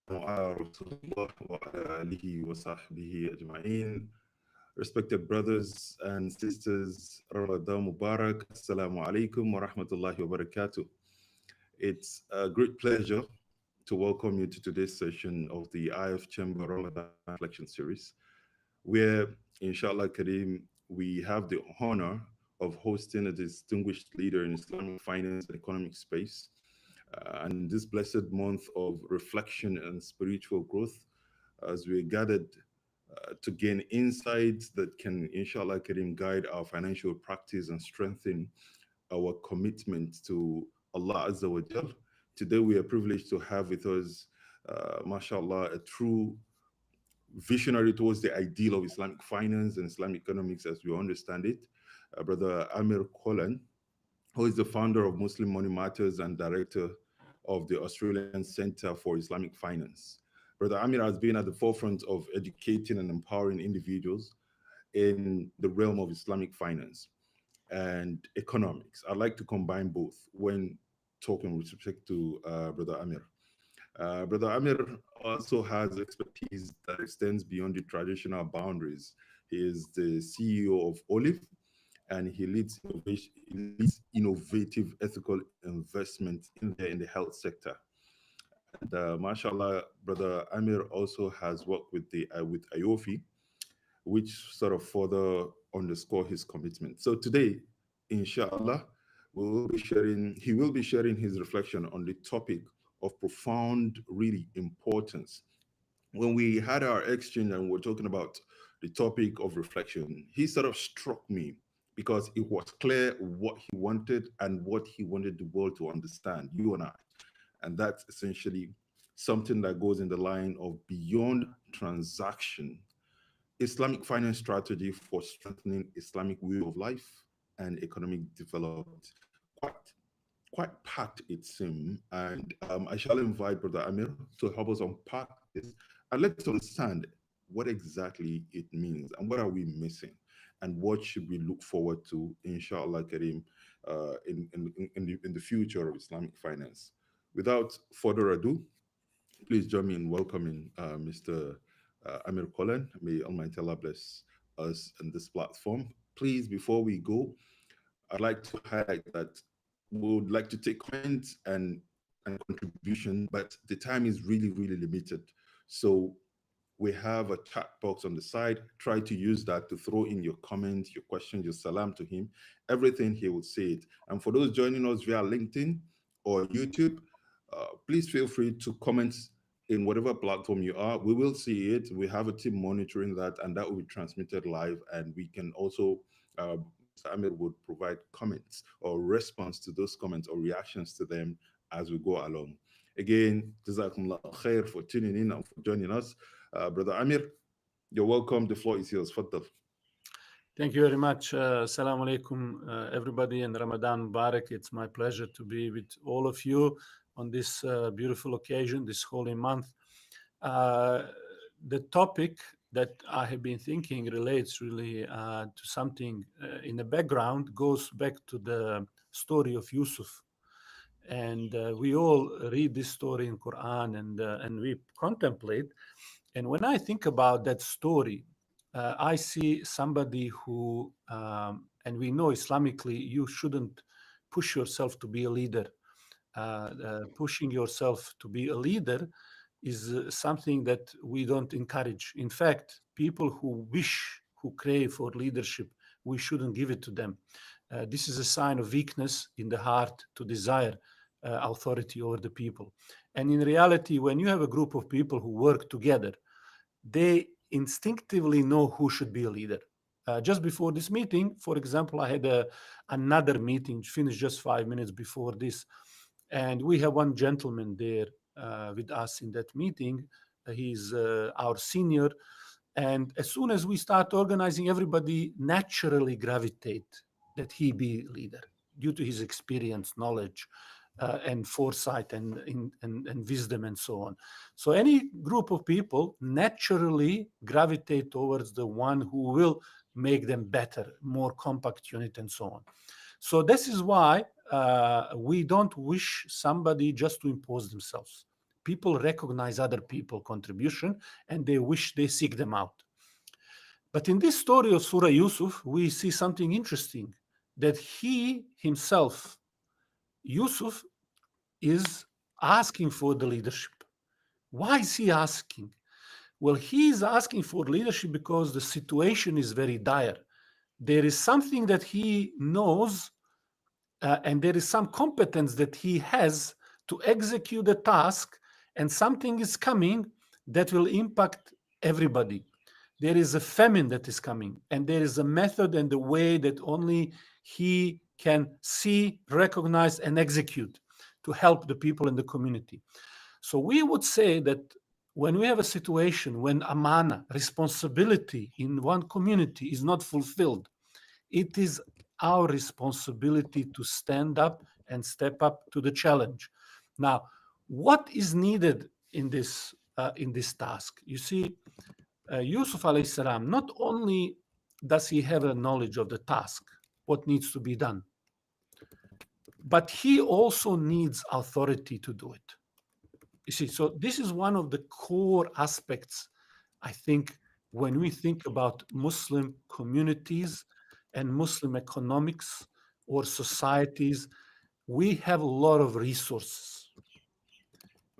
على رسول الله وعلى آله وصحبه أجمعين. Respected brothers and sisters, Ramadan Mubarak. Assalamu alaikum wa rahmatullahi wa barakatuh. It's a great pleasure to welcome you to today's session of the IF Chamber Ramadan Reflection Series, where, inshallah Kareem, we have the honor of hosting a distinguished leader in Islamic finance and economic space. And in this blessed month of reflection and spiritual growth, as we gathered to gain insights that can, inshallah, Karim, guide our financial practice and strengthen our commitment to Allah Azza wa Jal. Today, we are privileged to have with us, mashallah, a true visionary towards the ideal of Islamic finance and Islamic economics as we understand it, Brother Almir Colan, who is the founder of Muslim Money Matters and director of the Australian Center for Islamic Finance. Brother Amir has been at the forefront of educating and empowering individuals in the realm of Islamic finance and economics. I'd like to combine both when talking with respect to Brother Amir. Brother Amir also has expertise that extends beyond the traditional boundaries. He is the CEO of Olive, and he leads innovation, he leads innovative ethical investment in the health sector. And mashallah, brother Amir also has worked with IOFI, which sort of further underscore his commitment. So today, inshallah, he will be sharing his reflection on the topic of profound, really importance. When we had our exchange and we were talking about the topic of reflection, he sort of struck me because it was clear what he wanted and what he wanted the world to understand, you and I. And that's essentially something that goes in the line of beyond transaction, Islamic finance strategy for strengthening Islamic way of life and economic development. Quite, quite packed it seems. And I shall invite Brother Amir to help us unpack this and let's understand what exactly it means and what are we missing and what should we look forward to, inshallah Kareem, in the future of Islamic finance. Without further ado, please join me in welcoming Mr. Amir Colan. May Almighty Allah bless us in this platform. Please, before we go, I'd like to highlight that we would like to take comments and contribution, but the time is really, really limited. So we have a chat box on the side. Try to use that to throw in your comments, your questions, your salam to him. Everything he will say it. And for those joining us via LinkedIn or YouTube, please feel free to comment in whatever platform you are. We will see it. We have a team monitoring that, and that will be transmitted live. And we can also, Mr. Amir would provide comments or response to those comments or reactions to them as we go along. Again, Jazakumullah khair for tuning in and for joining us. Brother Amir, you're welcome. The floor is yours. Faddal. Thank you very much. Assalamu alaikum, everybody, and Ramadan Mubarak. It's my pleasure to be with all of you on this beautiful occasion, this holy month. The topic that I have been thinking relates really to something in the background, goes back to the story of Yusuf. And we all read this story in Quran and we contemplate. And when I think about that story, I see somebody who, and we know Islamically, you shouldn't push yourself to be a leader. Pushing yourself to be a leader is something that we don't encourage. In fact, people who wish, who crave for leadership, we shouldn't give it to them. This is a sign of weakness in the heart to desire authority over the people. And in reality, when you have a group of people who work together, they instinctively know who should be a leader. Just before this meeting, for example, I had another meeting, finished just 5 minutes before this. And we have one gentleman there with us in that meeting. He's our senior. And as soon as we start organizing, everybody naturally gravitate that he be leader due to his experience, knowledge, and foresight and wisdom and so on. So any group of people naturally gravitate towards the one who will make them better, more compact unit and so on. So this is why we don't wish somebody just to impose themselves. People recognize other people's contribution and they seek them out. But in this story of Surah Yusuf, we see something interesting, that he himself, Yusuf, is asking for the leadership. Why is he asking? Well, he is asking for leadership because the situation is very dire. There is something that he knows, and there is some competence that he has to execute the task, and something is coming that will impact everybody. There is a famine that is coming, and there is a method and a way that only he can see, recognize, and execute to help the people in the community. So we would say that when we have a situation when amana, responsibility in one community is not fulfilled, it is our responsibility to stand up and step up to the challenge. Now, what is needed in this task? You see, Yusuf alayhi salam, not only does he have a knowledge of the task, what needs to be done, but he also needs authority to do it. You see, so this is one of the core aspects, I think, when we think about Muslim communities and Muslim economics or societies. We have a lot of resources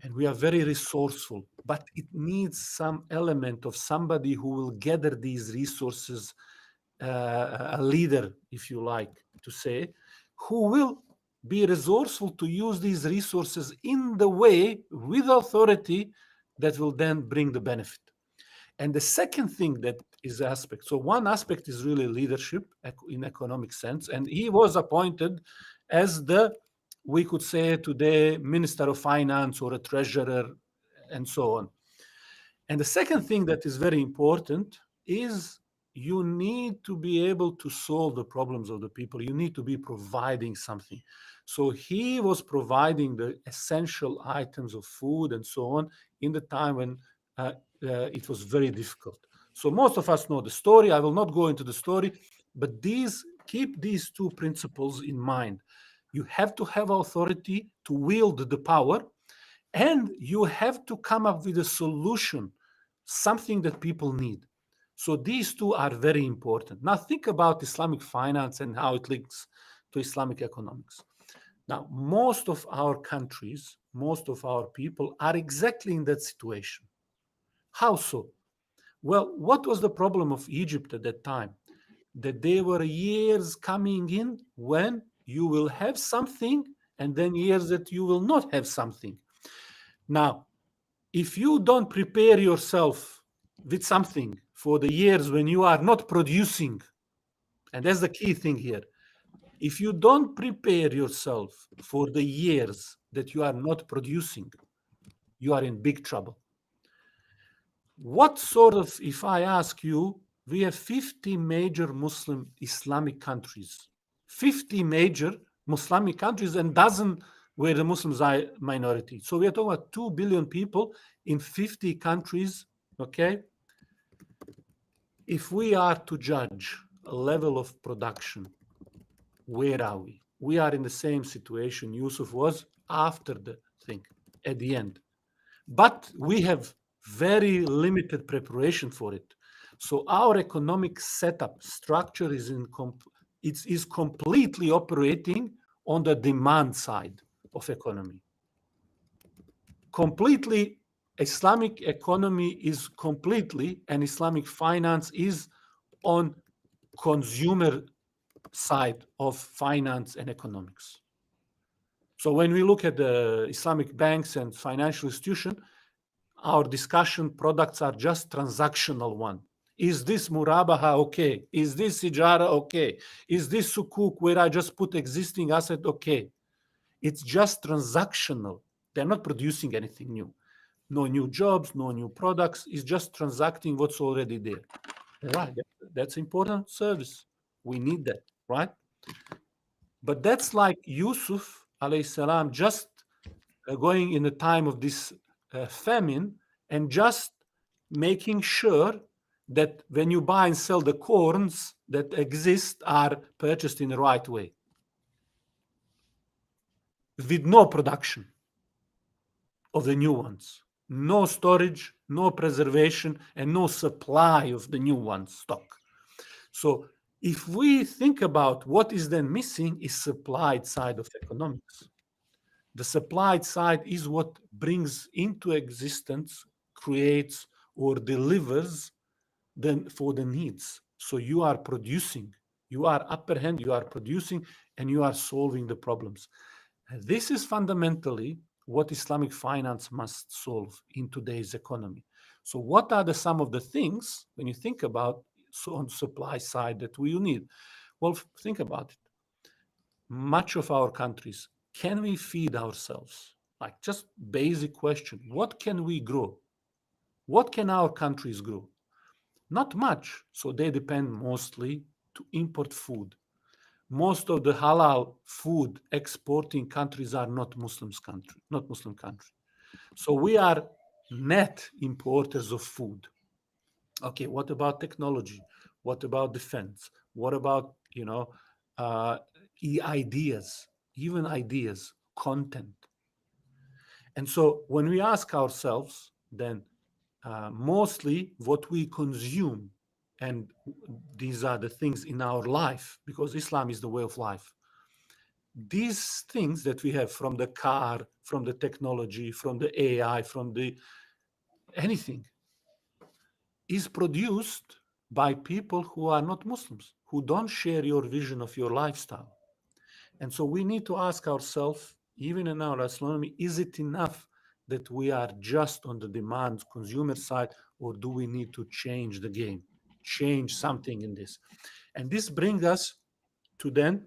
and we are very resourceful, but it needs some element of somebody who will gather these resources, a leader, if you like to say, who will be resourceful to use these resources in the way with authority that will then bring the benefit. And the second thing that is aspect, so one aspect is really leadership in economic sense, and he was appointed as we could say today, Minister of Finance or a treasurer and so on. And the second thing that is very important is you need to be able to solve the problems of the people. You need to be providing something. So he was providing the essential items of food and so on in the time when it was very difficult. So most of us know the story. I will not go into the story, but keep these two principles in mind. You have to have authority to wield the power, and you have to come up with a solution, something that people need. So these two are very important. Now think about Islamic finance and how it links to Islamic economics. Now, most of our countries, most of our people are exactly in that situation. How so? Well, what was the problem of Egypt at that time? That there were years coming in when you will have something, and then years that you will not have something. Now, if you don't prepare yourself with something for the years when you are not producing, and that's the key thing here, if you don't prepare yourself for the years that you are not producing, you are in big trouble. What sort of, if I ask you, we have 50 major Muslim Islamic countries, 50 major Muslim countries, and dozen where the Muslims are minority. So we are talking about 2 billion people in 50 countries, okay? If we are to judge a level of production, where are we? We are in the same situation Yusuf was after the thing, at the end. But we have very limited preparation for it. So our economic setup structure is completely operating on the demand side of economy. Completely, Islamic economy is completely, and Islamic finance is on consumer side of finance and economics. So when we look at the Islamic banks and financial institutions, our discussion products are just transactional one. Is this murabaha okay? Is this ijara okay? Is this sukuk where I just put existing asset okay? It's just transactional. They're not producing anything new. No new jobs, no new products. It's just transacting what's already there. Right. That's important service. We need that, right? But that's like Yusuf alayhi salam just going in the time of this famine and just making sure that when you buy and sell the corns that exist are purchased in the right way with no production. of the new ones. No storage, no preservation, and no supply of the new ones stock. So if we think about what is then missing is supplied side of economics. The supplied side is what brings into existence, creates, or delivers for the needs. So you are producing, you are upper hand, you are producing, and you are solving the problems. This is fundamentally what Islamic finance must solve in today's economy. So what are some of the things when you think about on supply side that we need? Well, think about it. Much of our countries, can we feed ourselves? Like just basic question, what can we grow? What can our countries grow? Not much. So they depend mostly to import food. Most of the halal food exporting countries are not not Muslim country. So we are net importers of food. Okay, what about technology? What about defense? What about uh, ideas, even ideas, content? And so when we ask ourselves, then mostly what we consume, and these are the things in our life, because Islam is the way of life. These things that we have from the car, from the technology, from the AI, from the anything, is produced by people who are not Muslims, who don't share your vision of your lifestyle. And so we need to ask ourselves, even in our astronomy, is it enough that we are just on the demand consumer side, or do we need to change the game, change something in this? And this brings us to then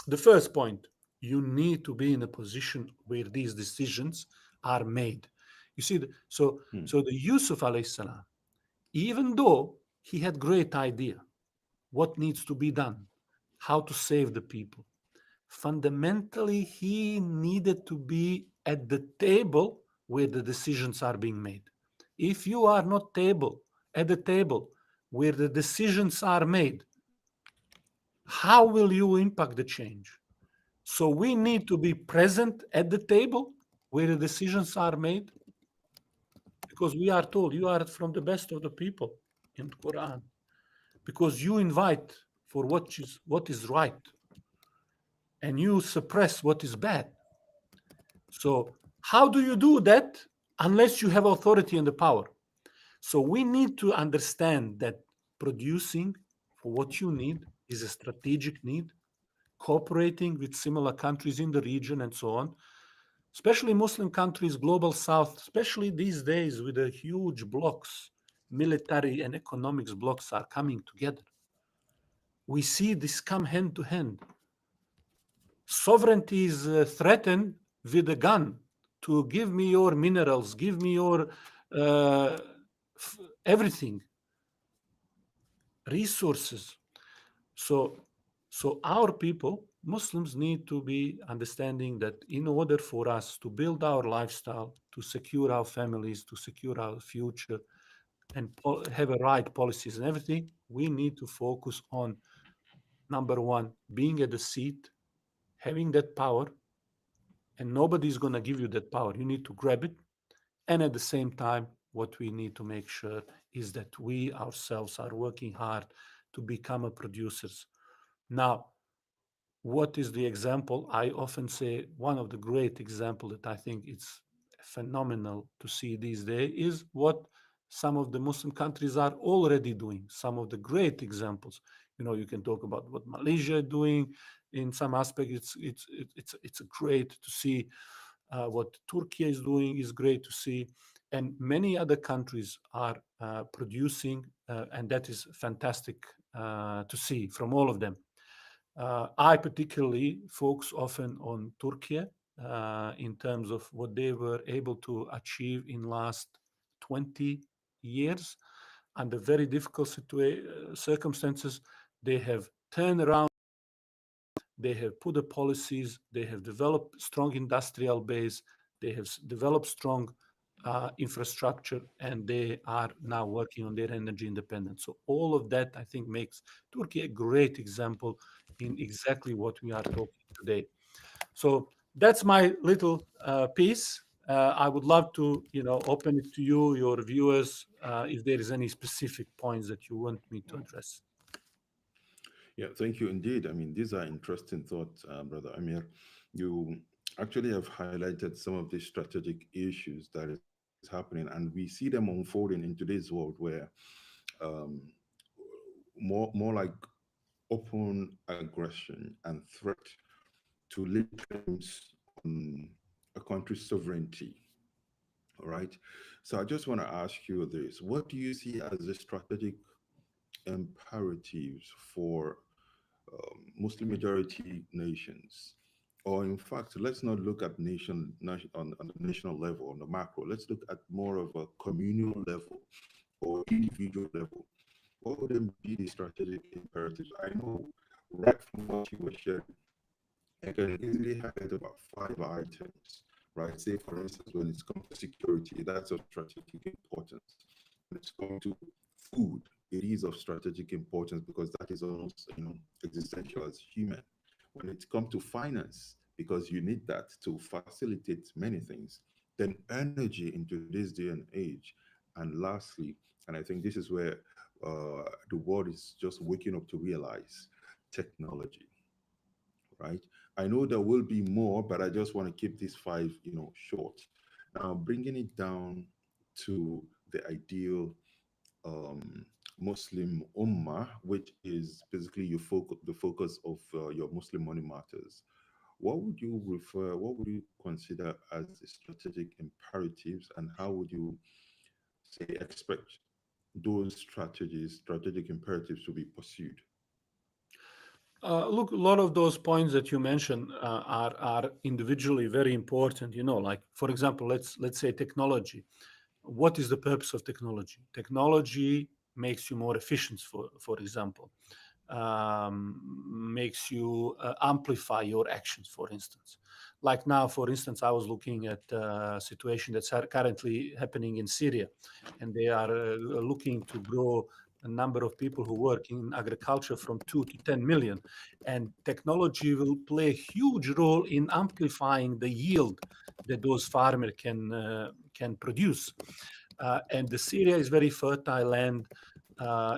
the first point. You need to be in a position where these decisions are made. You see, so the Yusuf alayhi salam, even though he had great idea, what needs to be done, how to save the people, fundamentally he needed to be at the table where the decisions are being made. If you are not at the table where the decisions are made, how will you impact the change? So we need to be present at the table where the decisions are made, because we are told you are from the best of the people in the Quran, because you invite for what is right and you suppress what is bad. So how do you do that unless you have authority and the power? So we need to understand that producing for what you need is a strategic need, cooperating with similar countries in the region and so on, especially Muslim countries, global south, especially these days with the huge blocks, military and economics blocks are coming together. We see this come hand to hand. Sovereignty is threatened with a gun to give me your minerals, give me your uh, everything, resources. So our people, Muslims, need to be understanding that in order for us to build our lifestyle, to secure our families, to secure our future, and have a right policies and everything, we need to focus on number one, being at the seat, having that power, and nobody's going to give you that power. You need to grab it. And at the same time, what we need to make sure is that we ourselves are working hard to become a producers. Now, what is the example? I often say one of the great example that I think it's phenomenal to see these days is what some of the Muslim countries are already doing. Some of the great examples. You can talk about what Malaysia is doing. In some aspect, it's great to see. What Turkey is doing is great to see, and many other countries are producing, and that is fantastic to see from all of them. I particularly focus often on Turkey in terms of what they were able to achieve in last 20 years under very difficult circumstances. They have turned around, they have put the policies, they have developed strong industrial base, they have developed strong infrastructure, and they are now working on their energy independence. So all of that, I think, makes Turkey a great example in exactly what we are talking today. So that's my little piece. I would love to, open it to you, your viewers, if there is any specific points that you want me to address. Yeah, thank you indeed. I mean, these are interesting thoughts, Brother Amir. You actually have highlighted some of the strategic issues that is happening, and we see them unfolding in today's world where um, more like open aggression and threat to lay claims on a country's sovereignty. All right. So I just want to ask you this: what do you see as the strategic imperatives for Muslim majority nations? Or in fact, let's not look at on the national level, on the macro. Let's look at more of a communal level or individual level. What would then be the strategic imperatives? I know right from what you were sharing, I can easily highlight about five items, right? Say, for instance, when it's come to security, that's of strategic importance. When it's come to food, it is of strategic importance because that is almost, existential as human. When it comes to finance, because you need that to facilitate many things, then energy in today's day and age. And lastly, and I think this is where the world is just waking up to realize technology, right? I know there will be more, but I just want to keep these five, short. Now, bringing it down to the ideal Muslim ummah, which is basically the focus of your Muslim money matters. What would you refer? What would you consider as the strategic imperatives, and how would you say expect those strategic imperatives to be pursued? Look, a lot of those points that you mentioned are individually very important. Like for example, let's say technology. What is the purpose of technology? Technology makes you more efficient, for example, makes you amplify your actions, for instance. Like now, for instance, I was looking at a situation that's currently happening in Syria, and they are looking to grow a number of people who work in agriculture from 2 to 10 million. And technology will play a huge role in amplifying the yield that those farmers can produce. And the Syria is very fertile land.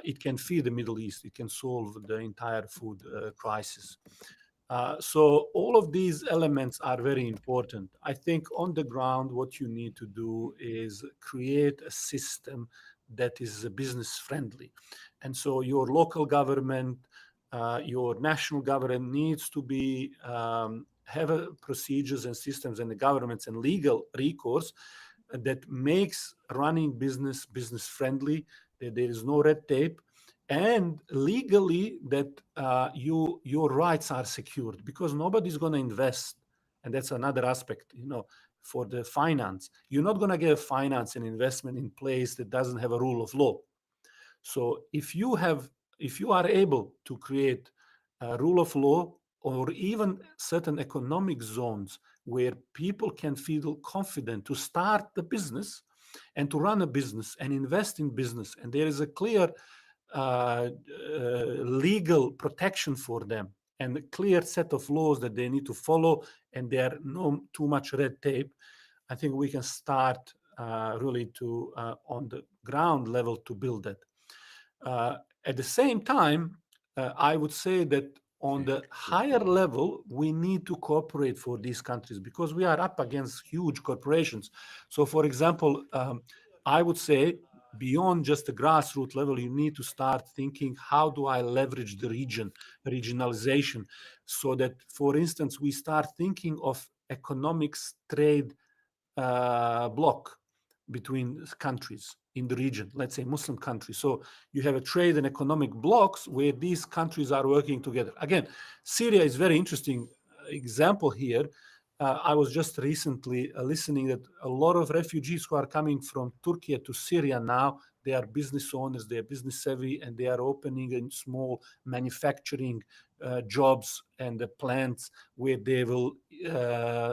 It can feed the Middle East. It can solve the entire food crisis. So all of these elements are very important. I think on the ground, what you need to do is create a system that is business friendly. And so your local government, your national government needs to be have procedures and systems and the governments and legal recourse that makes running business friendly, that there is no red tape, and legally that your rights are secured, because nobody's going to invest. And that's another aspect, for the finance. You're not going to get a finance and investment in place that doesn't have a rule of law. So if you are able to create a rule of law, or even certain economic zones where people can feel confident to start the business and to run a business and invest in business, and there is a clear legal protection for them and a clear set of laws that they need to follow, and there no too much red tape, I think we can start really to on the ground level to build that. At the same time, I would say that on the higher level, we need to cooperate for these countries because we are up against huge corporations. So, for example, I would say beyond just the grassroots level, you need to start thinking, how do I leverage the regionalization, so that, for instance, we start thinking of economics trade block between countries in the region, let's say Muslim countries. So you have a trade and economic blocks where these countries are working together. Again, Syria is very interesting example here. I was just recently listening that a lot of refugees who are coming from Turkey to Syria now, they are business owners, they are business savvy, and they are opening in small manufacturing jobs and plants where they will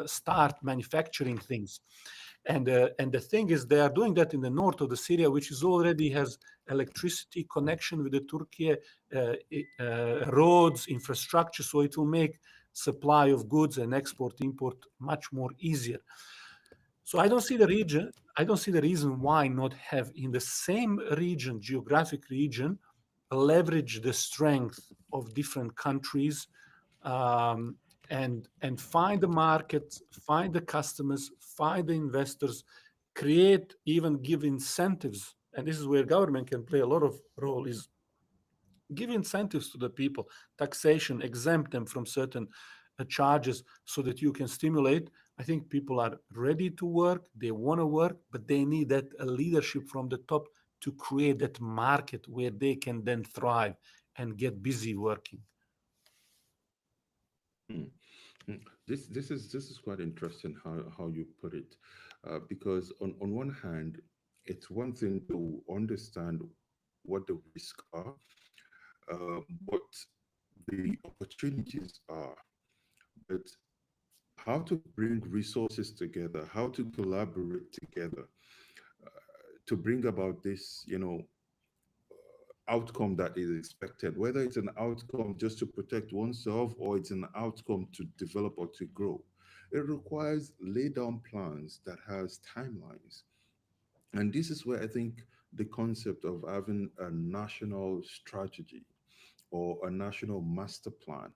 start manufacturing things. And the thing is, they are doing that in the north of the Syria, which is already has electricity connection with the Turkey, roads, infrastructure, so it will make supply of goods and export import much more easier. So I don't see the region. I don't see the reason why not have in the same region, geographic region, leverage the strength of different countries, um, and find the market, find the customers, find the investors, create, even give incentives. And this is where government can play a lot of role, is give incentives to the people, taxation, exempt them from certain charges so that you can stimulate. I think people are ready to work, they want to work, but they need that leadership from the top to create that market where they can then thrive and get busy working. Mm. This is quite interesting how you put it, because on one hand, it's one thing to understand what the risks are, what the opportunities are, but how to bring resources together, how to collaborate together to bring about this, outcome that is expected, whether it's an outcome just to protect oneself or it's an outcome to develop or to grow. It requires lay down plans that has timelines. And this is where I think the concept of having a national strategy or a national master plan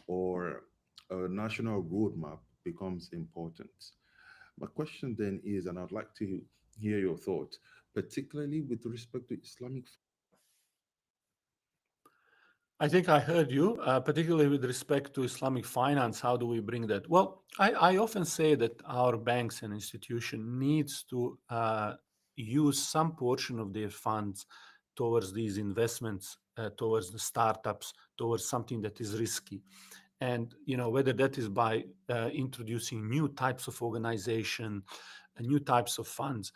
or a national roadmap becomes important. My question then is, and I'd like to hear your thoughts, particularly with respect to Islamic. I think I heard you, particularly with respect to Islamic finance. How do we bring that? Well, I often say that our banks and institution needs to use some portion of their funds towards these investments, towards the startups, towards something that is risky. And whether that is by introducing new types of organization, new types of funds.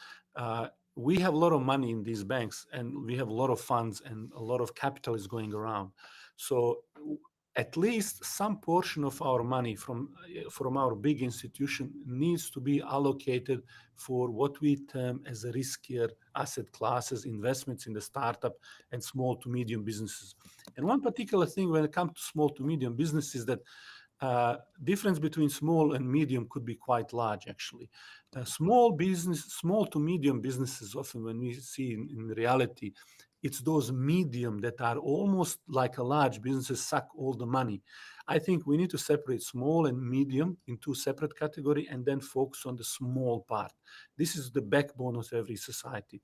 We have a lot of money in these banks, and we have a lot of funds, and a lot of capital is going around. So at least some portion of our money from our big institution needs to be allocated for what we term as a riskier asset classes, investments in the startup and small to medium businesses. And one particular thing when it comes to small to medium business is that difference between small and medium could be quite large, actually. Small to medium businesses, often when we see in reality, it's those medium that are almost like a large businesses suck all the money. I think we need to separate small and medium in two separate category and then focus on the small part. This is the backbone of every society.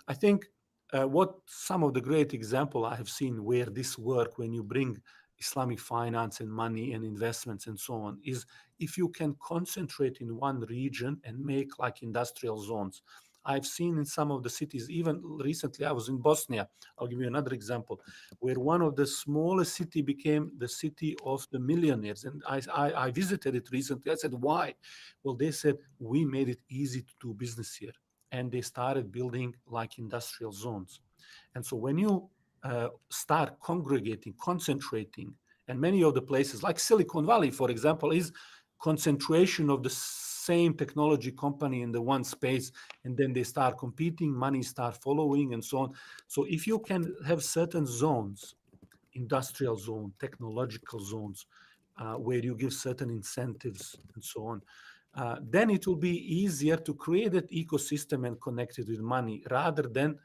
I think what some of the great example I have seen where this work, when you bring Islamic finance and money and investments and so on, is if you can concentrate in one region and make like industrial zones. I've seen in some of the cities, even recently I was in Bosnia. I'll give you another example, where one of the smallest city became the city of the millionaires. And I visited it recently. I said, why? Well, they said, we made it easy to do business here. And they started building like industrial zones. And so when you start congregating, concentrating, and many of the places like Silicon Valley, for example, is concentration of the same technology company in the one space, and then they start competing, money start following, and so on. So if you can have certain zones, industrial zone, technological zones, where you give certain incentives and so on, then it will be easier to create that ecosystem and connect it with money rather than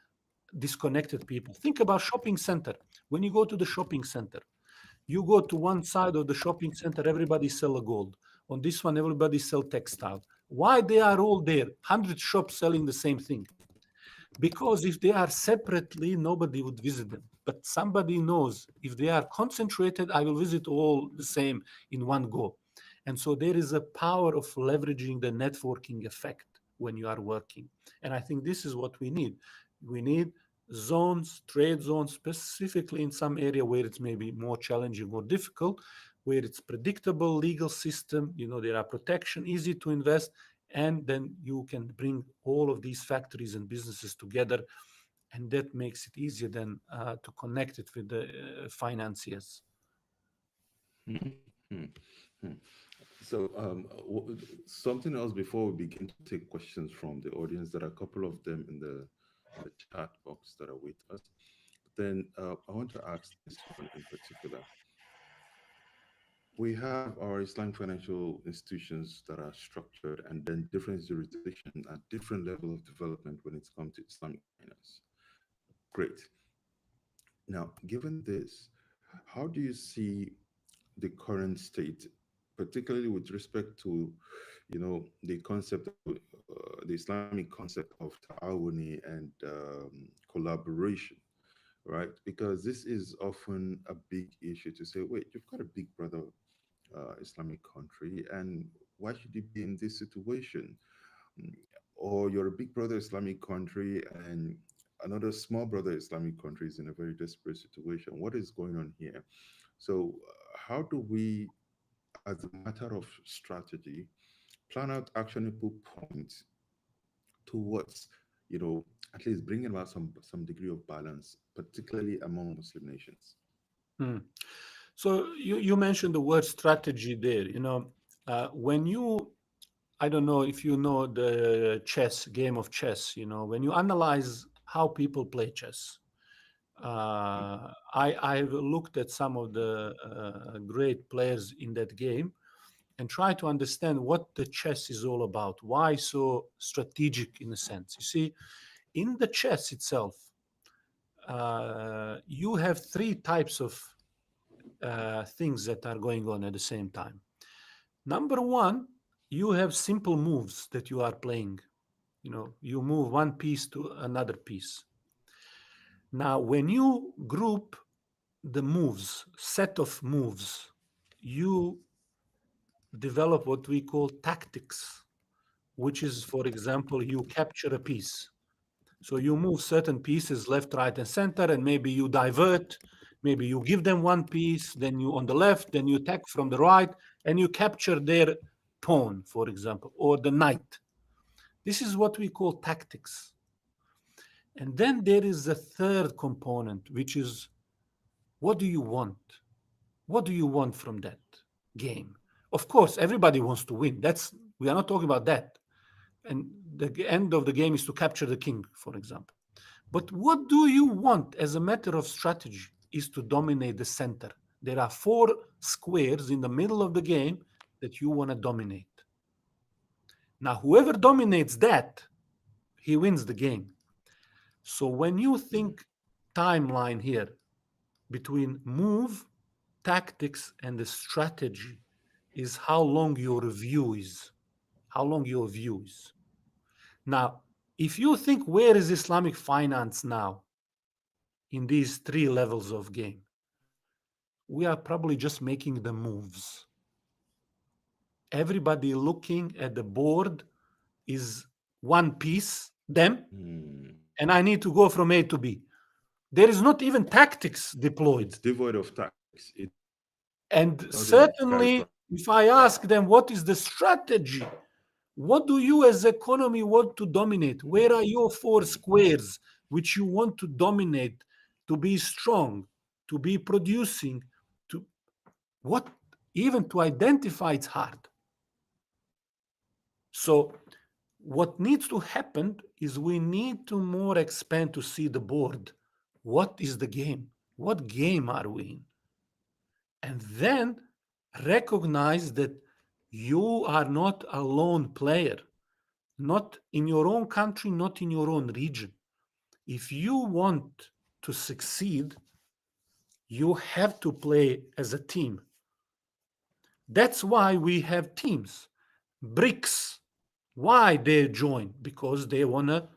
disconnected people. Think about shopping center. When you go to the shopping center, you go to one side of the shopping center, everybody sell a gold. On this one, everybody sell textile. Why they are all there? 100 shops selling the same thing. Because if they are separately, nobody would visit them. But somebody knows if they are concentrated, I will visit all the same in one go. And so there is a power of leveraging the networking effect when you are working. And I think this is what we need. We need zones, trade zones, specifically in some area where it's maybe more challenging or difficult, where it's predictable legal system, there are protection, easy to invest, and then you can bring all of these factories and businesses together, and that makes it easier then to connect it with the financiers. Mhm. Mhm. So, something else before we begin to take questions from the audience. There are a couple of them in the chat box that are with us. Then I want to ask this one in particular. We have our Islamic financial institutions that are structured, and then different jurisdictions at different level of development when it's come to Islamic finance. Great. Now, given this, how do you see the current state, particularly with respect to, the concept of the Islamic concept of ta'awuni and collaboration, right? Because this is often a big issue to say, wait, you've got a big brother Islamic country, and why should you be in this situation? Mm, Or you're a big brother Islamic country, and another small brother Islamic country is in a very desperate situation. What is going on here? So, how do we, as a matter of strategy, plan out actionable points towards, at least bringing about some degree of balance, particularly among Muslim nations? Hmm. So you mentioned the word strategy there. When you, I don't know if you know the chess game of chess. When you analyze how people play chess, I've looked at some of the great players in that game and try to understand what the chess is all about. Why so strategic in a sense? You see, in the chess itself, you have three types of things that are going on at the same time. Number one, you have simple moves that you are playing. You move one piece to another piece. Now, when you group the moves, set of moves, you develop what we call tactics, which is, for example, you capture a piece. So you move certain pieces left, right, and center, and maybe you divert. Maybe you give them one piece, then you on the left, then you attack from the right, and you capture their pawn, for example, or the knight. This is what we call tactics. And then there is a third component, which is what do you want? What do you want from that game? Of course, everybody wants to win. We are not talking about that. And the end of the game is to capture the king, for example. But what do you want as a matter of strategy is to dominate the center. There are four squares in the middle of the game that you want to dominate. Now, whoever dominates that, he wins the game. So when you think timeline here between move, tactics, and the strategy is how long your view is. How long your view is. Now, if you think where is Islamic finance now in these three levels of game, we are probably just making the moves. Everybody looking at the board is one piece, them, Hmm. and I need to go from A to B. There is not even tactics deployed. It's devoid of tactics. It And doesn't carry certainly, if I ask them what is the strategy, what do you as economy want to dominate? Where are your four squares which you want to dominate, to be strong, to be producing, to what even to identify it's hard. So what needs to happen is we need to more expand to see the board. What is the game? What game are we in? And then recognize that you are not a lone player, not in your own country, not in your own region. If you want to succeed, you have to play as a team. That's why we have teams. BRICS, why they join? Because they want to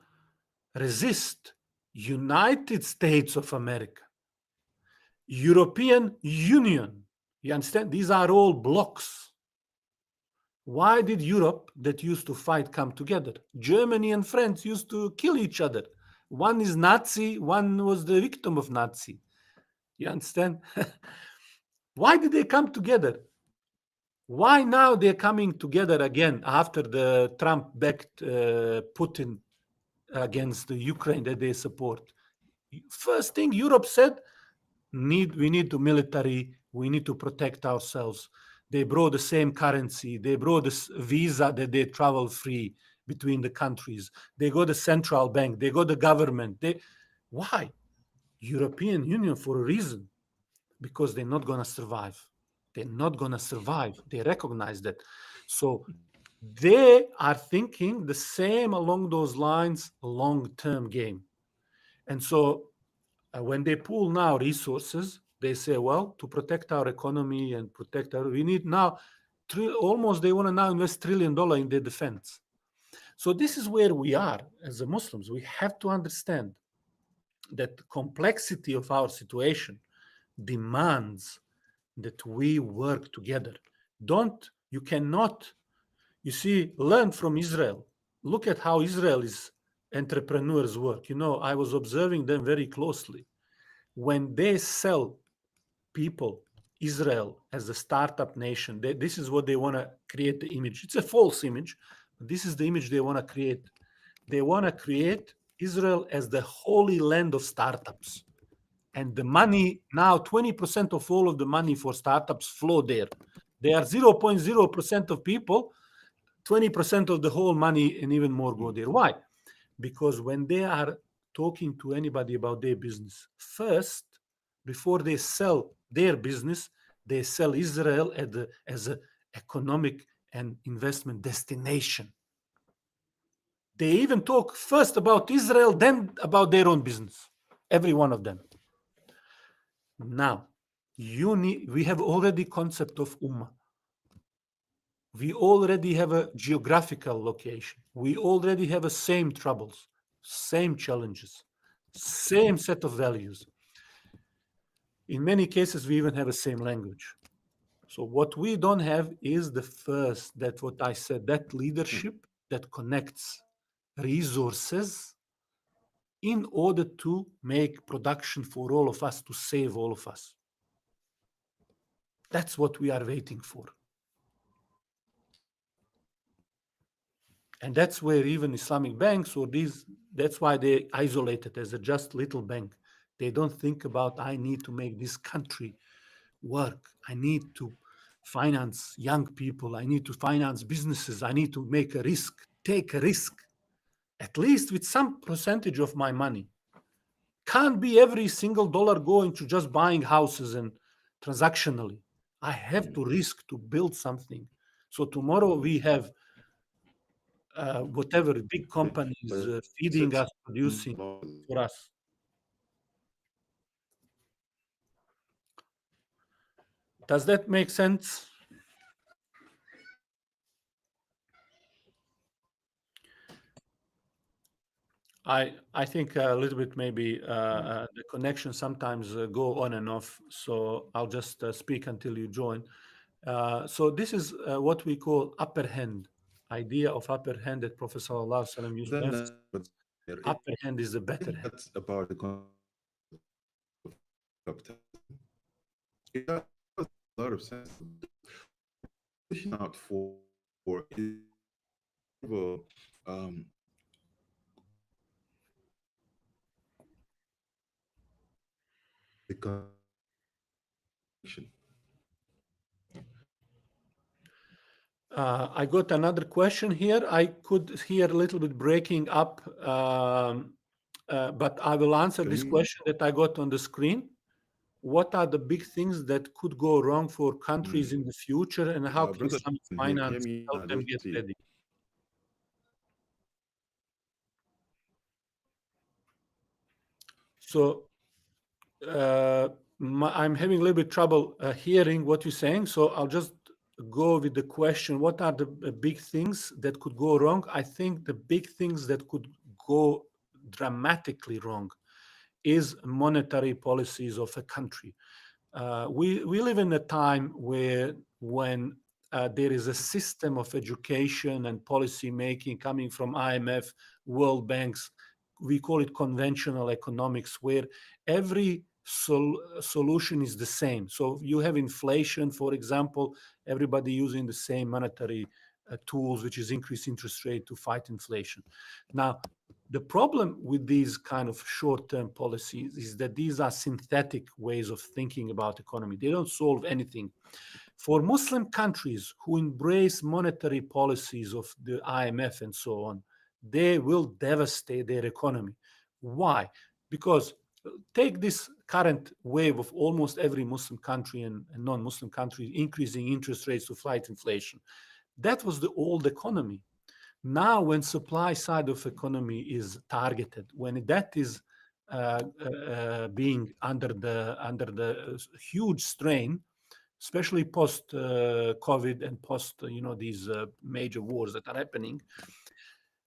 resist United States of America, European Union. You understand? These are all blocks. Why did Europe that used to fight come together? Germany and France used to kill each other. One is Nazi, one was the victim of Nazi. You understand? Why did they come together? Why now they're coming together again after the Trump-backed Putin against the Ukraine that they support? First thing Europe said, we need to military, we need to protect ourselves. They brought the same currency, they brought this visa that they travel free between the countries. They got the central bank, they got the government. Why? European Union for a reason, because they're not going to survive. They're not going to survive. They recognize that. So they are thinking the same along those lines, long-term game. And so when they pool now resources, they say, well, to protect our economy and protect our, we need now almost they want to now invest $1 trillion in their defense. So this is where we are as a Muslims. We have to understand that the complexity of our situation demands that we work together. You cannot, you see, learn from Israel. Look at how Israel's entrepreneurs work. I was observing them very closely. When they sell people, Israel as a startup nation, this is what they want to create the image. It's a false image. But this is the image they want to create. They want to create Israel as the holy land of startups. And the money, now 20% of all of the money for startups flow there. They are 0.0% of people, 20% of the whole money and even more go there. Why? Because when they are talking to anybody about their business, first, before they sell their business, they sell Israel as an economic and investment destination. They even talk first about Israel, then about their own business, every one of them. Now, we have already concept of ummah. We already have a geographical location. We already have the same troubles, same challenges, same set of values. In many cases, we even have the same language. So what we don't have is what I said, that leadership that connects resources in order to make production for all of us, to save all of us. That's what we are waiting for. And that's where even Islamic banks that's why they isolated as a just little bank. They don't think about, I need to make this country work. I need to finance young people. I need to finance businesses. I need to take a risk, at least with some percentage of my money. Can't be every single dollar going to just buying houses and transactionally. I have to risk to build something. So tomorrow we have whatever big companies feeding us, producing for us. Does that make sense? I think a little bit maybe the connection sometimes go on and off. So I'll just speak until you join. So this is what we call upper hand, idea of upper hand that Prophet Sallallahu Alaihi Wasallam used to Then, emphasize. Upper hand is the better hand. that's about the concept of capitalism. It has a lot of sense. Pushing out for um, the connection. I got another question here. I could hear a little bit breaking up, but I will answer this question that I got on the screen. What are the big things that could go wrong for countries in the future, and how can Brother, Islamic can hear finance me? help them get ready? So I'm having a little bit trouble hearing what you're saying. So I'll just go with the question. What are the big things that could go wrong? I think the big things that could go dramatically wrong is monetary policies of a country. We live in a time when there is a system of education and policy making coming from IMF, World Banks. We call it conventional economics, where every solution is the same. So you have inflation, for example, everybody using the same monetary tools, which is increased interest rate to fight inflation. Now, the problem with these kind of short-term policies is that these are synthetic ways of thinking about economy. They don't solve anything. For Muslim countries who embrace monetary policies of the IMF and so on, they will devastate their economy. Why? Because take this current wave of almost every Muslim country and non-Muslim country increasing interest rates to fight inflation. That was the old economy. Now, when supply side of economy is targeted, when that is being under the huge strain, especially post COVID and post these major wars that are happening.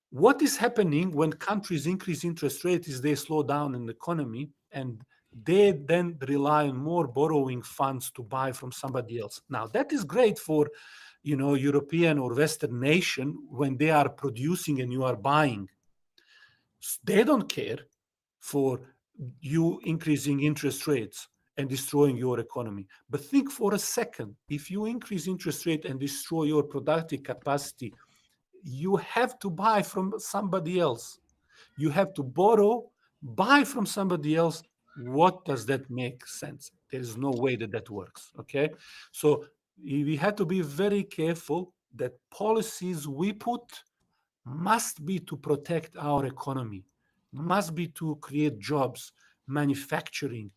What is happening when countries increase interest rates is they slow down in the economy, and they then rely on more borrowing funds to buy from somebody else. Now that is great for European or Western nation when they are producing and you are buying. They don't care for you increasing interest rates and destroying your economy. But think for a second, if you increase interest rate and destroy your productive capacity, you have to buy from somebody else. You have to borrow, buy from somebody else. What does that make sense? There is no way that that works. Okay. So we have to be very careful that policies we put must be to protect our economy, must be to create jobs, manufacturing,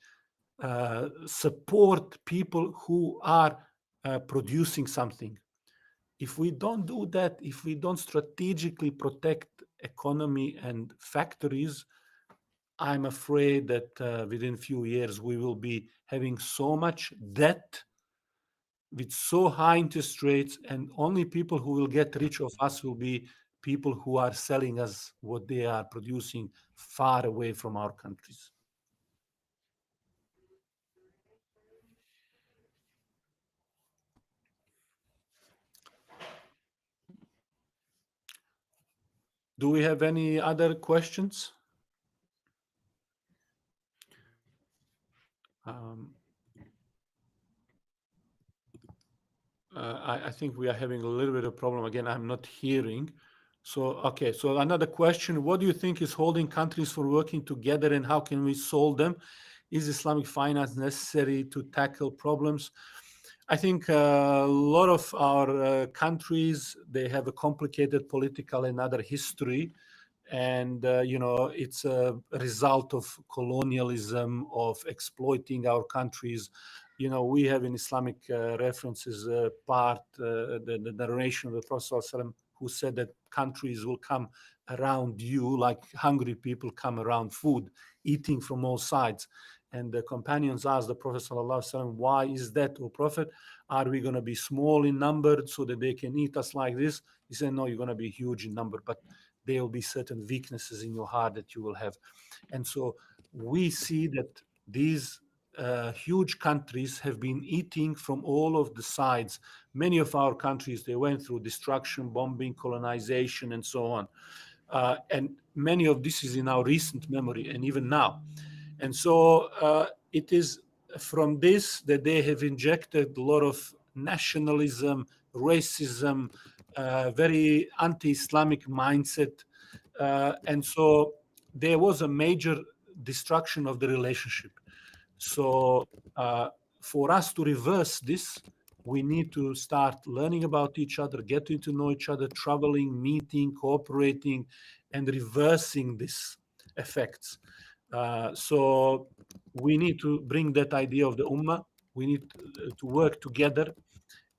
support people who are producing something. If we don't do that, if we don't strategically protect economy and factories, I'm afraid that within few years we will be having so much debt with so high interest rates, and only people who will get rich of us will be people who are selling us what they are producing far away from our countries. Do we have any other questions? Um, I think we are having a little bit of problem. Again, I'm not hearing. So, okay. So another question, what do you think is holding countries from working together and how can we solve them? Is Islamic finance necessary to tackle problems? I think a lot of our countries, they have a complicated political and other history. And, it's a result of colonialism, of exploiting our countries. We have in Islamic references part, the narration of the Prophet ﷺ, who said that countries will come around you like hungry people come around food, eating from all sides. And the companions asked the Prophet ﷺ, why is that, O Prophet? Are we going to be small in number so that they can eat us like this? He said, no, you're going to be huge in number, but there will be certain weaknesses in your heart that you will have. And so we see that these huge countries have been eating from all of the sides. Many of our countries, they went through destruction, bombing, colonization, and so on. And many of this is in our recent memory, and even now. And so it is from this that they have injected a lot of nationalism, racism, very anti-Islamic mindset. And so there was a major destruction of the relationship. So for us to reverse this, we need to start learning about each other, getting to know each other, traveling, meeting, cooperating, and reversing these effects. So we need to bring that idea of the ummah. We need to work together,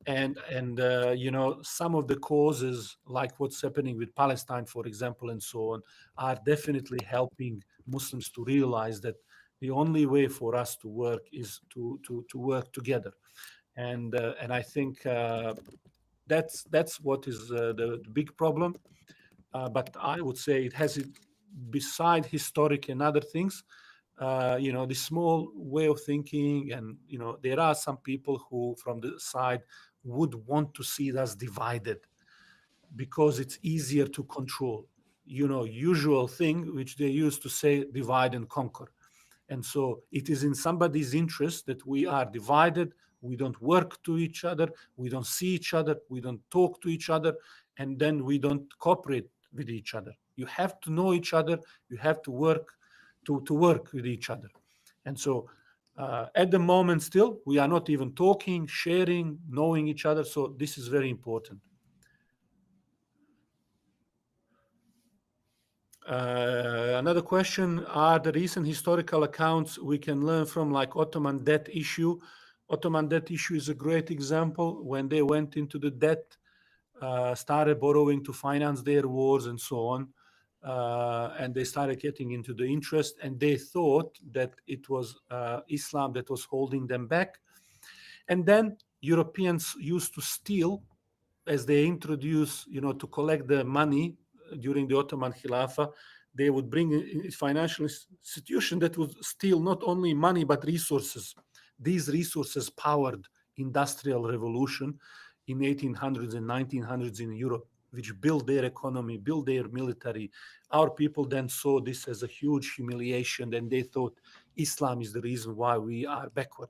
and some of the causes, like what's happening with Palestine, for example, and so on, are definitely helping Muslims to realize that the only way for us to work is to work together, and I think that's what is the big problem. But I would say it has it beside historic and other things. The small way of thinking, and there are some people who from the side would want to see us divided because it's easier to control. Usual thing which they used to say, divide and conquer. And so it is in somebody's interest that we are divided, we don't work to each other, we don't see each other, we don't talk to each other, and then we don't cooperate with each other. You have to know each other, you have to work to work with each other. And so at the moment still, we are not even talking, sharing, knowing each other. So this is very important. Another question: are the recent historical accounts we can learn from, like Ottoman debt issue? Ottoman debt issue is a great example. When they went into the debt, started borrowing to finance their wars and so on, and they started getting into the interest, and they thought that it was Islam that was holding them back. And then Europeans used to steal as they introduce, to collect the money during the Ottoman Khilafah. They would bring a financial institution that would steal not only money but resources. These resources powered industrial revolution in 1800s and 1900s in Europe, which built their economy, built their military. Our people then saw this as a huge humiliation, and they thought Islam is the reason why we are backward.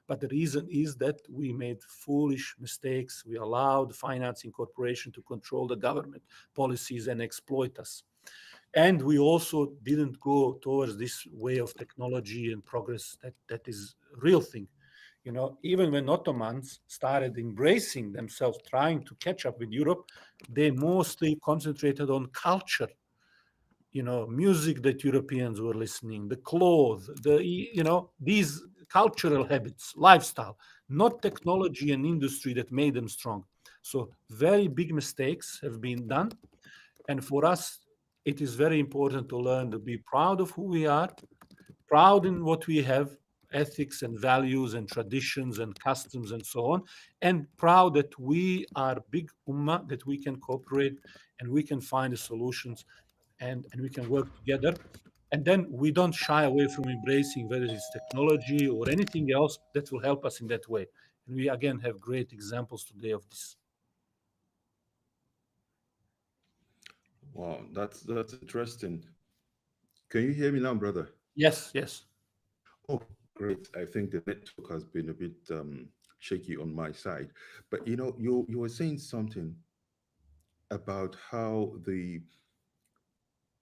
But the reason is that we made foolish mistakes. We allowed financing corporation to control the government policies and exploit us. And we also didn't go towards this way of technology and progress that is a real thing. Even when Ottomans started embracing themselves, trying to catch up with Europe, they mostly concentrated on culture, music that Europeans were listening, the clothes, these cultural habits, lifestyle, not technology and industry that made them strong. So very big mistakes have been done. And for us, it is very important to learn to be proud of who we are, proud in what we have, ethics and values and traditions and customs and so on, and proud that we are big ummah, that we can cooperate and we can find the solutions, and we can work together. And then we don't shy away from embracing whether it's technology or anything else that will help us in that way. And we again have great examples today of this. Wow, that's interesting. Can you hear me now, brother? Yes, yes. Oh, great. I think the network has been a bit shaky on my side. But you were saying something about how the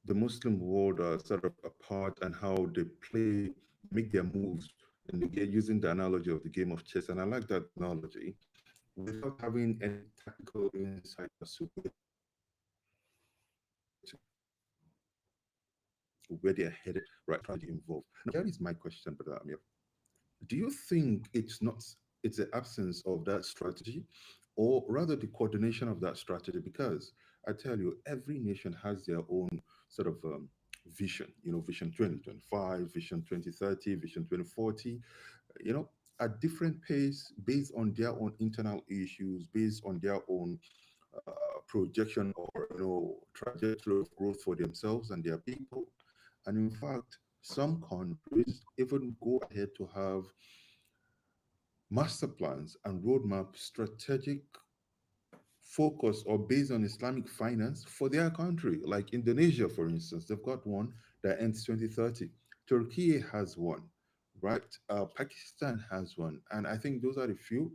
Muslim world are sort of apart and how they make their moves and they get using the analogy of the game of chess. And I like that analogy without having any tactical insight as to where they're headed, right? Strategy involved. Now, here is my question, Brother Amir. Do you think it's the absence of that strategy, or rather the coordination of that strategy? Because I tell you, every nation has their own sort of vision. Vision 2025, Vision 2030, Vision 2040. You know, at different pace, based on their own internal issues, based on their own projection or trajectory of growth for themselves and their people. And in fact, some countries even go ahead to have master plans and roadmap strategic focus or based on Islamic finance for their country. Like Indonesia, for instance, they've got one that ends 2030. Turkey has one, right? Pakistan has one. And I think those are the few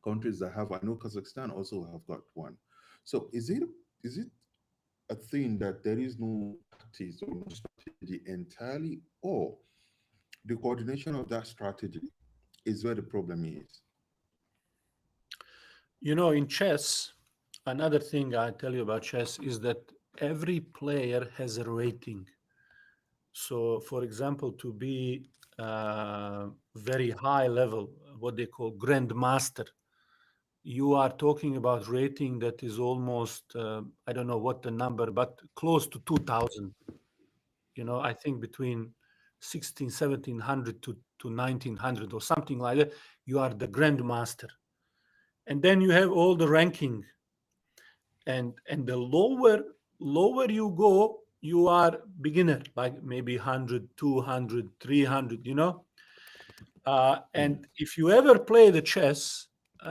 countries that have. I know Kazakhstan also have got one. So is it a thing that there is no tactics or no strategy entirely, or the coordination of that strategy is where the problem is? In chess, another thing I tell you about chess is that every player has a rating. So, for example, to be very high level, what they call grandmaster, you are talking about rating that is almost, I don't know what the number, but close to 2000. I think between 16, 1700 to 1900 or something like that. You are the grandmaster. And then you have all the ranking, and the lower you go, you are beginner, like maybe 100, 200, 300. Mm. And if you ever play the chess,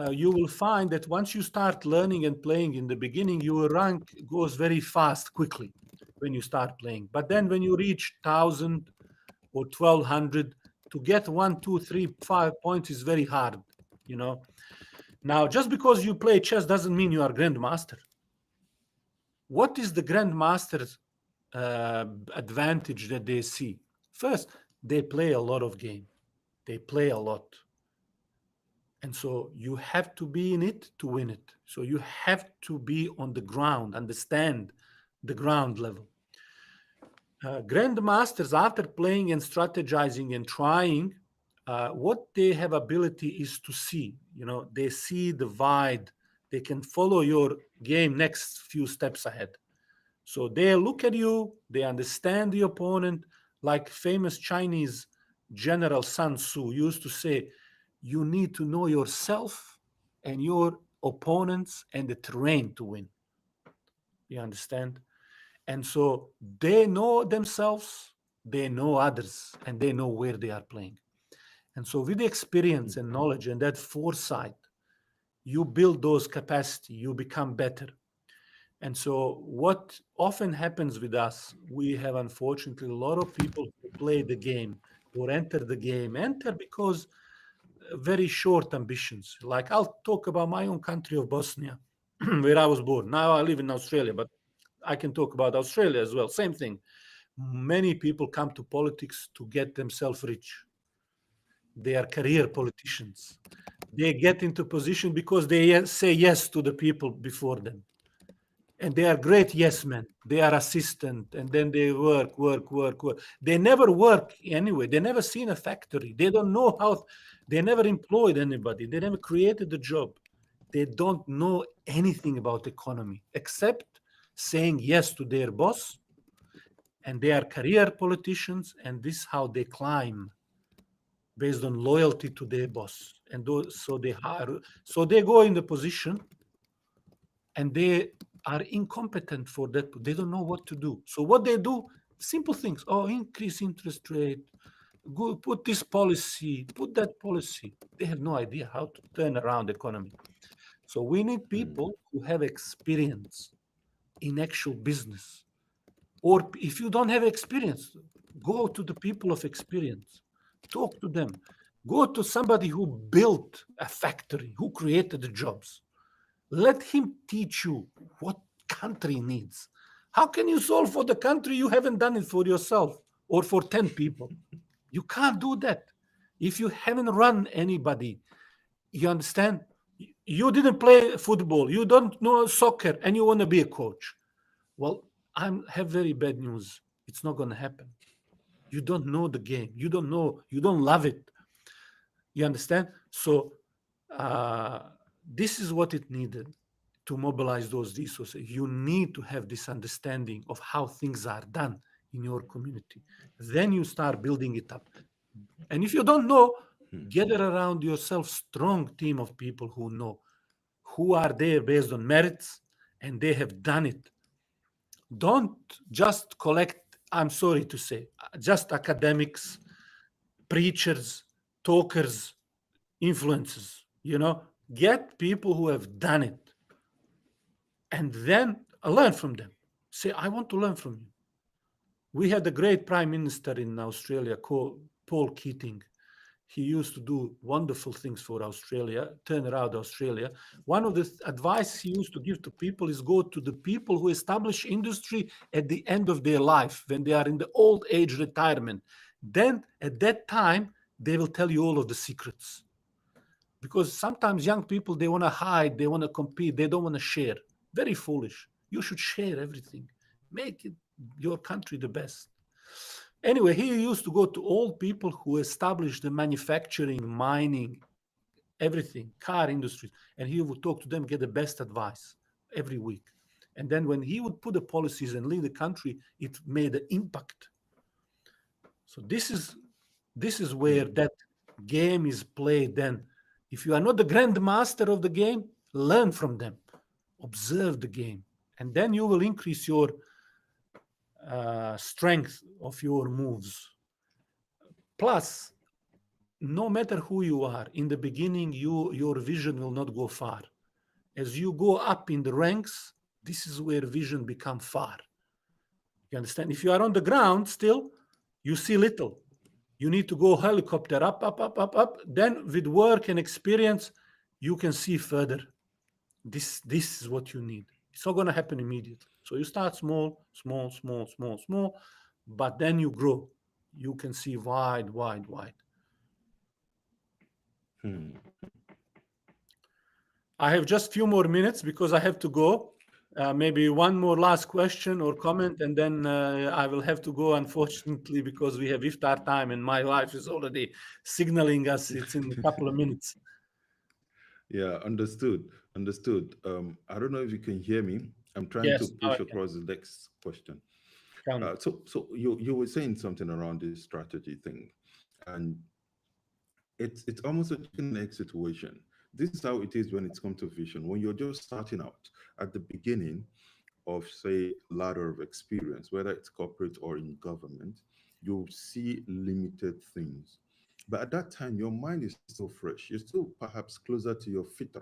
you will find that once you start learning and playing in the beginning, your rank goes very fast, quickly when you start playing. But then when you reach 1000 or 1200, to get 1, 2, 3, 5 points is very hard. You know. Now, just because you play chess doesn't mean you are grandmaster. What is the grandmaster's advantage that they see? First, they play a lot of game. They play a lot. And so you have to be in it to win it. So you have to be on the ground, understand the ground level. Grandmasters, after playing and strategizing and trying, what they have ability is to see. They see the wide. They can follow your game next few steps ahead. So they look at you. They understand the opponent. Like famous Chinese general Sun Tzu used to say, you need to know yourself and your opponents and the terrain to win. You understand? And so they know themselves, they know others, and they know where they are playing. And so with experience and knowledge and that foresight, you build those capacity, you become better. And so what often happens with us, we have unfortunately a lot of people who play the game or enter because very short ambitions. Like I'll talk about my own country of Bosnia, where I was born. Now I live in Australia, but I can talk about Australia as well. Same thing. Many people come to politics to get themselves rich. They are career politicians. They get into position because they say yes to the people before them. And they are great yes men. They are assistant, and then they work. They never work anyway. They never seen a factory. They don't know how. They never employed anybody. They never created a job. They don't know anything about economy except saying yes to their boss, and they are career politicians, and this is how they climb based on loyalty to their boss. And so they hire, so they go in the position, and they are incompetent for that. They don't know what to do. So what they do, simple things. Oh, increase interest rate, go put this policy, put that policy. They have no idea how to turn around the economy. So we need people who have experience in actual business. Or if you don't have experience, go to the people of experience. Talk to them. Go to somebody who built a factory, who created the jobs. Let him teach you what country needs. How can you solve for the country you haven't done it for yourself or for 10 people? You can't do that. If you haven't run anybody, you understand? You didn't play football, you don't know soccer, and you want to be a coach. Well, I have very bad news. It's not going to happen. You don't know the game. You don't know. You don't love it. You understand? So this is what it needed to mobilize those resources. You need to have this understanding of how things are done in your community. Then you start building it up. And if you don't know, gather around yourself strong team of people who know, who are there based on merits, and they have done it. Don't just collect, I'm sorry to say, just academics, preachers, talkers, influencers. Get people who have done it, and then learn from them. Say, I want to learn from you. We had a great prime minister in Australia called Paul Keating. He used to do wonderful things for Australia, turn around Australia. One of the advice he used to give to people is go to the people who establish industry at the end of their life, when they are in the old age retirement. Then at that time, they will tell you all of the secrets. Because sometimes young people, they want to hide, they want to compete, they don't want to share. Very foolish. You should share everything. Make it your country the best. Anyway, he used to go to all people who established the manufacturing, mining, everything, car industries, and he would talk to them, get the best advice every week. And then when he would put the policies and lead the country, it made an impact. So this is where that game is played. Then if you are not the grandmaster of the game, learn from them, observe the game, and then you will increase your strength of your moves. Plus, no matter who you are, in the beginning, your vision will not go far. As you go up in the ranks, this is where vision becomes far. You understand? If you are on the ground still, you see little. You need to go helicopter up. Then with work and experience, you can see further. This is what you need. It's not going to happen immediately. So you start small, but then you grow. You can see wide. I have just few more minutes because I have to go. Maybe one more last question or comment, and then I will have to go, unfortunately, because we have iftar time, and my wife is already signaling us it's in a couple of minutes. Yeah, understood. Understood. I don't know if you can hear me. I'm trying to Yes, now I push can across the next question. count. So you were saying something around this strategy thing, and it's almost a chicken and egg situation. This is how it is when it's come to vision. When you're just starting out at the beginning of, say, a ladder of experience, whether it's corporate or in government, you'll see limited things. But at that time, your mind is still fresh. You're still perhaps closer to your fitra.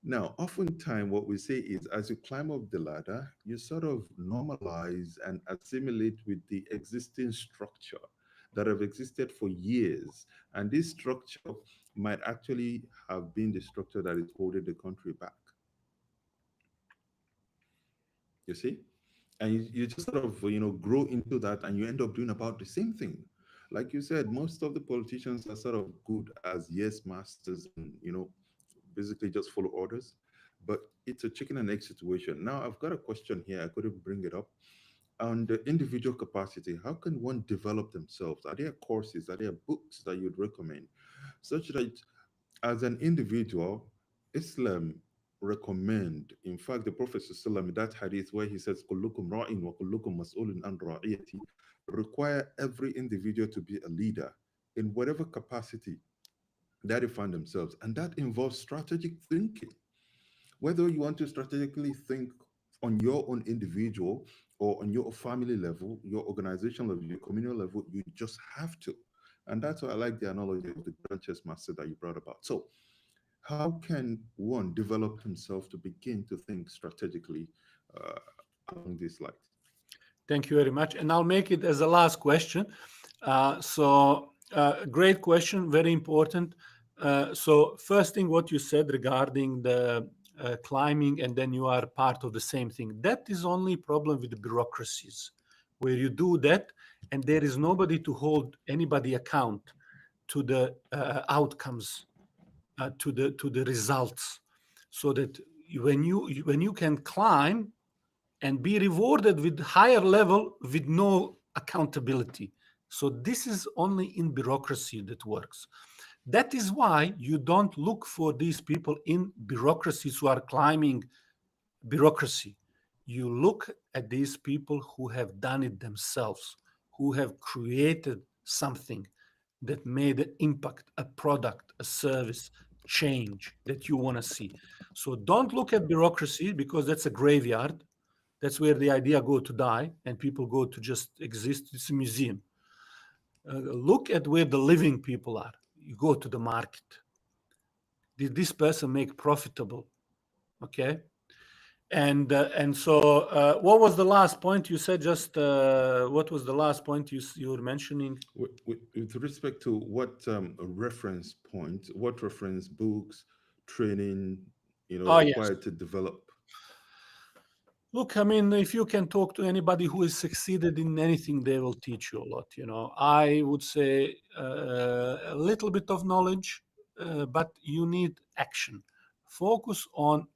Now, oftentimes, what we say is as you climb up the ladder, you sort of normalize and assimilate with the existing structure that have existed for years. And this structure might actually have been the structure that is holding the country back. You see? And you just sort of, grow into that and you end up doing about the same thing. Like you said, most of the politicians are sort of good as yes masters and, basically just follow orders. But it's a chicken and egg situation. Now, I've got a question here. I couldn't bring it up. On the individual capacity, how can one develop themselves? Are there courses, are there books that you'd recommend such that as an individual, Islam recommend, in fact, the Prophet ﷺ, in that hadith where he says, "Kullukum ra'in wa kullukum mas'ulun an ra'iyati," require every individual to be a leader in whatever capacity that they find themselves. And that involves strategic thinking. Whether you want to strategically think on your own individual or on your family level, your organizational level, your communal level, you just have to. And that's why I like the analogy of the grand chess master that you brought about. So, how can one develop himself to begin to think strategically uh, along these lines? Thank you very much. And I'll make it as a last question. Great question, very important. So, first thing, what you said regarding the climbing, and then you are part of the same thing. That is only problem with the bureaucracies, where you do that, and there is nobody to hold anybody account to the outcomes, to the results, so that when you can climb and be rewarded with higher level with no accountability. So this is only in bureaucracy that works. That is why you don't look for these people in bureaucracies who are climbing bureaucracy. You look at these people who have done it themselves, who have created something that made an impact, a product, a service, change that you want to see. So don't look at bureaucracy, because that's a graveyard. That's where the idea go to die and people go to just exist. It's a museum. Look at where the living people are. You go to the market. Did this person make profitable? Okay. And so, what was the last point you said? Just what was the last point you were mentioning? With respect to what reference point, what reference books, training, Oh yes. required to develop. Look, I mean, if you can talk to anybody who has succeeded in anything, they will teach you a lot. I would say a little bit of knowledge, but you need action. Focus on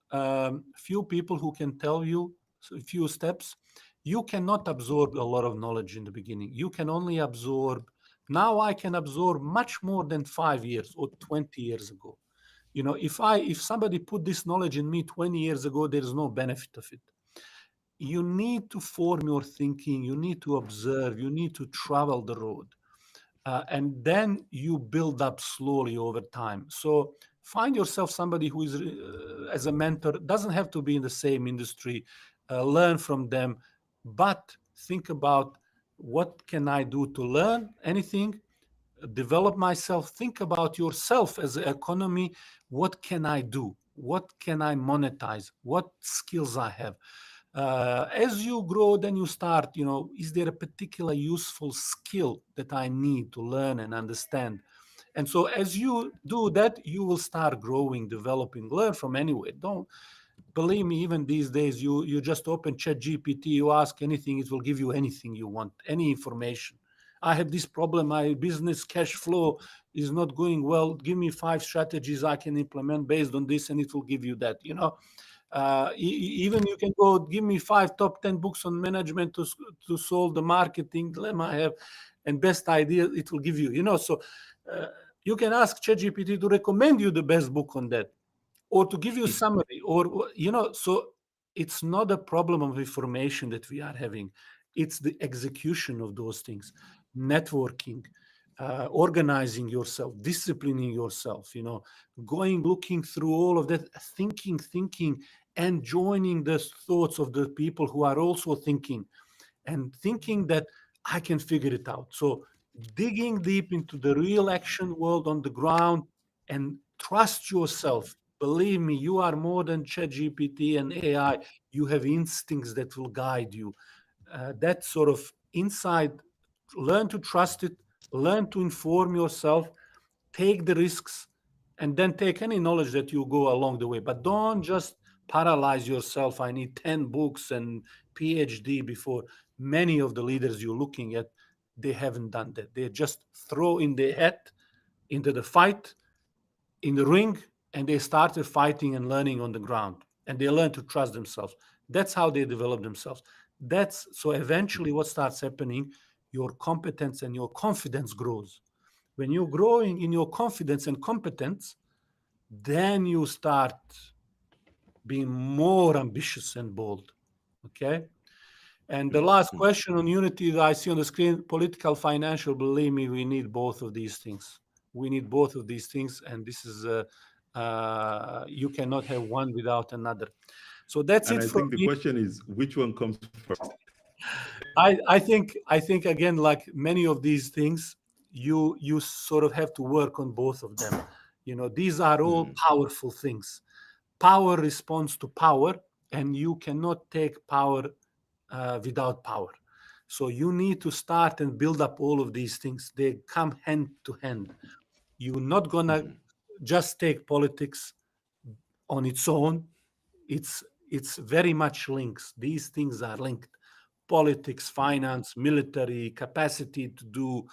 few people who can tell you a few steps. You cannot absorb a lot of knowledge in the beginning. You can only absorb. Now I can absorb much more than 5 years or 20 years ago. If somebody put this knowledge in me 20 years ago, there is no benefit of it. You need to form your thinking, you need to observe, you need to travel the road, and then you build up slowly over time. So find yourself somebody who is as a mentor. Doesn't have to be in the same industry. Learn from them, but think about, what can I do to learn anything, develop myself. Think about yourself as an economy. What can I do? What can I monetize? What skills I have? As you grow, then you start, is there a particular useful skill that I need to learn and understand? And so as you do that, you will start growing, developing. Learn from anywhere. Don't believe me, even these days, you just open Chat GPT, you ask anything, it will give you anything you want, any information. I have this problem, my business cash flow is not going well. Give me 5 strategies I can implement based on this, and it will give you that. Even you can go give me five top 10 books on management to solve the marketing dilemma I have, and best idea it will give you. So uh, you can ask ChatGPT to recommend you the best book on that, or to give you summary, or so it's not a problem of information that we are having, it's the execution of those things, networking, organizing yourself, disciplining yourself, going looking through all of that, thinking and joining the thoughts of the people who are also thinking, and thinking that I can figure it out. So digging deep into the real action world on the ground, and trust yourself. Believe me, you are more than ChatGPT and AI. You have instincts that will guide you. That sort of insight, learn to trust it, learn to inform yourself, take the risks, and then take any knowledge that you go along the way. But don't just paralyze yourself. I need 10 books and PhD before. Many of the leaders you're looking at, they haven't done that. They just throw in their hat into the fight, in the ring, and they started fighting and learning on the ground. And they learn to trust themselves. That's how they develop themselves. That's so eventually what starts happening, your competence and your confidence grows. When you're growing in your confidence and competence, then you start being more ambitious and bold. Okay. And the last question on unity that I see on the screen, political, financial, believe me, we need both of these things. We need both of these things. And this is, you cannot have one without another. So that's And it I from think the me. question is which one comes first? I think again, like many of these things, you sort of have to work on both of them. These are all Mm, powerful things. Power responds to power, and you cannot take power without power. So you need to start and build up all of these things. They come hand to hand. You're not gonna mhm, just take politics on its own. It's very much links. These things are linked: politics, finance, military capacity to do,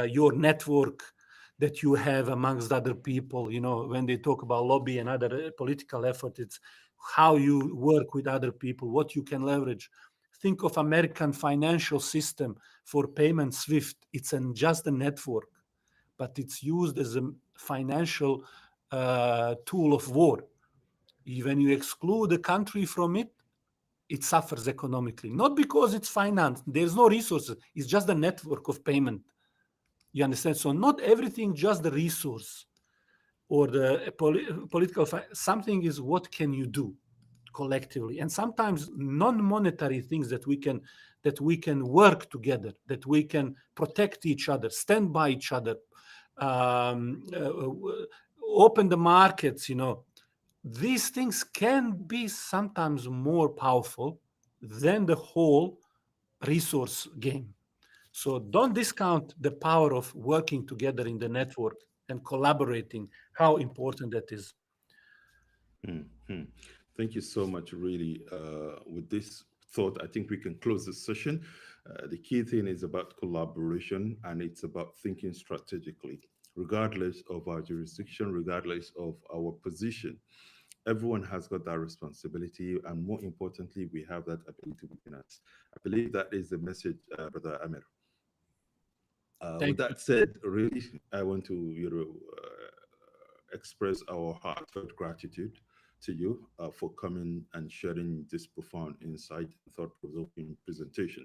your network that you have amongst other people. When they talk about lobby and other political effort, it's how you work with other people, what you can leverage. Think of American financial system for payment SWIFT. It's just a network, but it's used as a financial tool of war. When you exclude a country from it, it suffers economically, not because it's finance. There's no resources. It's just a network of payment. You understand? So not everything just the resource or the political. Something is what can you do collectively, and sometimes non-monetary things that we can work together, that we can protect each other, stand by each other, open the markets. These things can be sometimes more powerful than the whole resource game. So don't discount the power of working together in the network and collaborating, how important that is. mm, mm. Thank you so much, really. With this thought, I think we can close this session. The key thing is about collaboration, and it's about thinking strategically, regardless of our jurisdiction, regardless of our position. Everyone has got that responsibility, and more importantly, we have that ability within us. I believe that is the message, Brother Amir. With Thank you. that said, really, I want to express our heartfelt gratitude to you for coming and sharing this profound insight and thought-provoking presentation.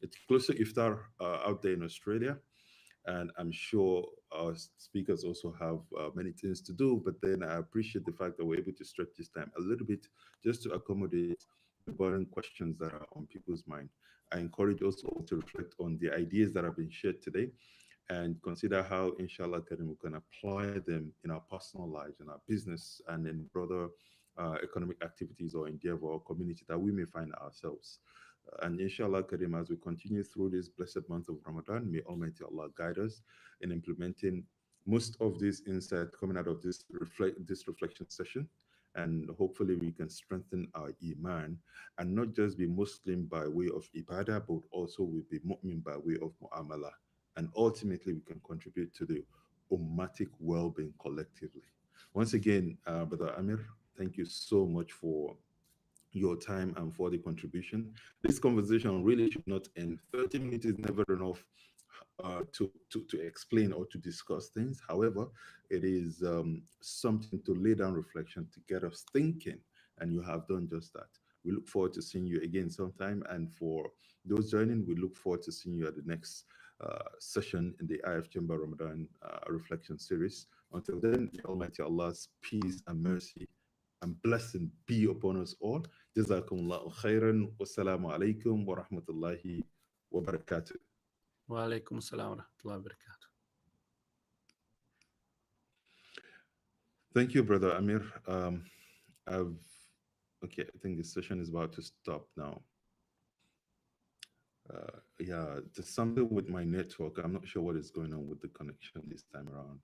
It's close to Iftar out there in Australia, and I'm sure our speakers also have many things to do. But then I appreciate the fact that we're able to stretch this time a little bit just to accommodate the burning questions that are on people's mind. I encourage us all to reflect on the ideas that have been shared today and consider how, inshallah, Karim, we can apply them in our personal lives, in our business, and in broader economic activities or endeavor or community that we may find ourselves. And inshallah, Karim, as we continue through this blessed month of Ramadan, may Almighty Allah guide us in implementing most of these insights coming out of this reflection session. And hopefully, we can strengthen our iman and not just be Muslim by way of ibadah, but also we be mu'min by way of mu'amala, and ultimately we can contribute to the ummatic well-being collectively. Once again, Brother Amir, thank you so much for your time and for the contribution. This conversation really should not end. 30 minutes is never enough to explain or to discuss things. However, it is something to lay down reflection to get us thinking, and you have done just that. We look forward to seeing you again sometime. And for those joining, we look forward to seeing you at the next session in the IF Chamber Ramadan Reflection Series. Until then, may Almighty Allah's peace and mercy and blessing be upon us all. Jazakumullahu khairan. Wassalamu alaikum wa rahmatullahi wa barakatuh. Wa alaikum assalam wa rahmatullahi wa barakatuh. Thank you, Brother Amir. I've okay. I think this session is about to stop now. Yeah, there's something with my network. I'm not sure what is going on with the connection this time around.